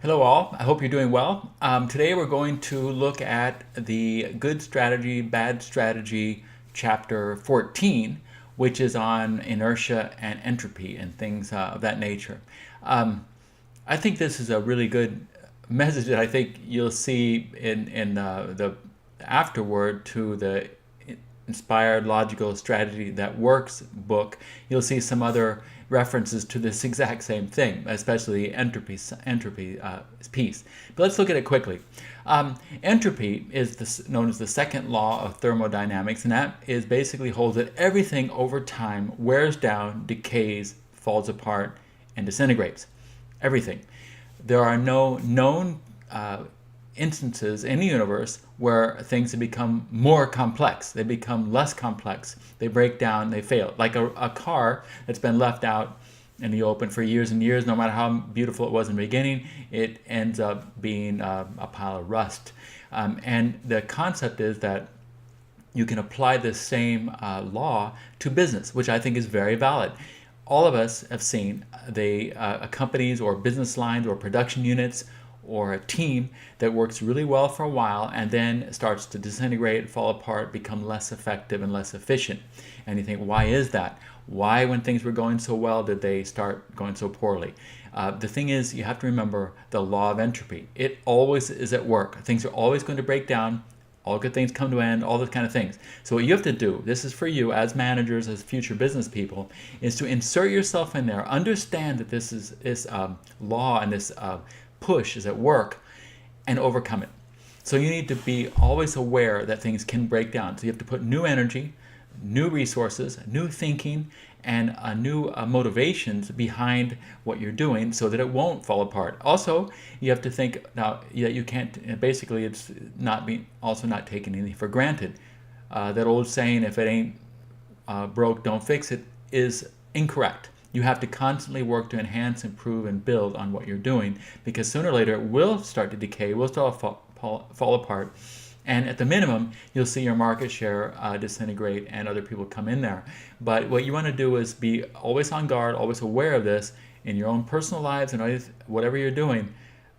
Hello all, I hope you're doing well. Today we're going to look at the Good Strategy, Bad Strategy, chapter 14, which is on inertia and entropy and things of that nature. I think this is a really good message that I think you'll see in the afterword to the Inspired Logical Strategy That Works book. You'll see some other references to this exact same thing, especially the entropy piece. But let's look at it quickly. Entropy is known as the second law of thermodynamics, and that is basically holds that everything over time wears down, decays, falls apart, and disintegrates. Everything. There are no known instances in the universe where things have become more complex. They become less complex. They break down, they fail. Like a car that's been left out in the open for years and years, no matter how beautiful it was in the beginning, it ends up being a pile of rust. And the concept is that you can apply this same law to business, which I think is very valid. All of us have seen the companies or business lines or production units or a team that works really well for a while and then starts to disintegrate, fall apart, become less effective and less efficient. And you think, why is that? Why, when things were going so well, did they start going so poorly? The thing is, you have to remember the law of entropy. It always is at work. Things are always going to break down. All good things come to an end, all those kind of things. So what you have to do, this is for you as managers, as future business people, is to insert yourself in there. Understand that this law and this push is at work and overcome it. So you need to be always aware that things can break down. So you have to put new energy, new resources, new thinking, and new motivations behind what you're doing so that it won't fall apart. Also, you have to think now that you can't, basically it's not taking anything for granted. That old saying, if it ain't broke, don't fix it, is incorrect. You have to constantly work to enhance, improve, and build on what you're doing, because sooner or later it will start to decay, will start to fall apart, and at the minimum you'll see your market share disintegrate and other people come in there. But what you want to do is be always on guard, always aware of this in your own personal lives and whatever you're doing,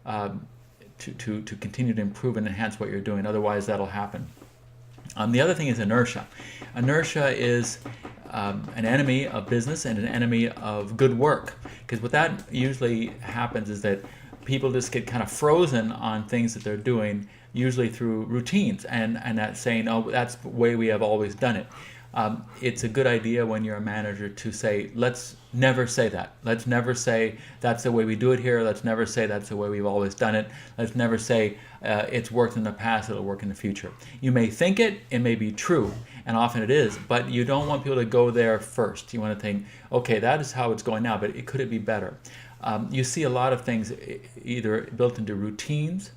to continue to improve and enhance what you're doing. Otherwise that'll happen. The other thing is inertia. Inertia is an enemy of business and an enemy of good work. Because what that usually happens is that people just get kind of frozen on things that they're doing, usually through routines, and that saying, oh, that's the way we have always done it. It's a good idea when you're a manager to say, let's never say that. Let's never say that's the way we do it here. Let's never say that's the way we've always done it. Let's never say it's worked in the past, it'll work in the future. You may think it may be true, and often it is, but you don't want people to go there first. You want to think, okay, that is how it's going now, but could it be better? You see a lot of things either built into routines.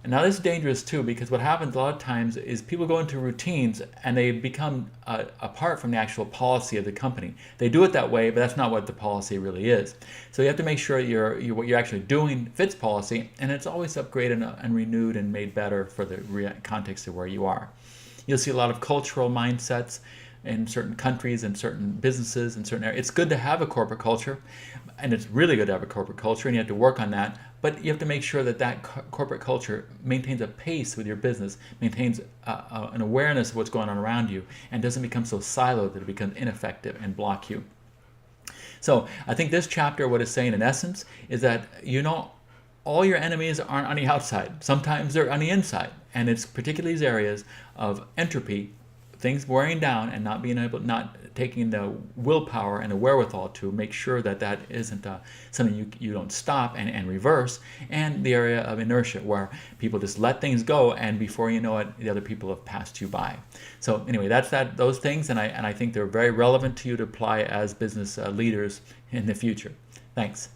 And now this is dangerous too, because what happens a lot of times is people go into routines and they become apart from the actual policy of the company. They do it that way, but that's not what the policy really is. So you have to make sure what you're actually doing fits policy, and it's always upgraded and renewed and made better for the context of where you are. You'll see a lot of cultural mindsets in certain countries and certain businesses and certain areas. It's good to have a corporate culture, and it's really good to have a corporate culture, and you have to work on that. But you have to make sure that corporate culture maintains a pace with your business, maintains an awareness of what's going on around you, and doesn't become so siloed that it becomes ineffective and block you. So I think this chapter, what it's saying in essence, is that all your enemies aren't on the outside. Sometimes they're on the inside, and it's particularly these areas of entropy, things wearing down, and not taking the willpower and the wherewithal to make sure that isn't something you don't stop and reverse, and the area of inertia where people just let things go, and before you know it, the other people have passed you by. So anyway, that's those things, and I think they're very relevant to you to apply as business leaders in the future. Thanks.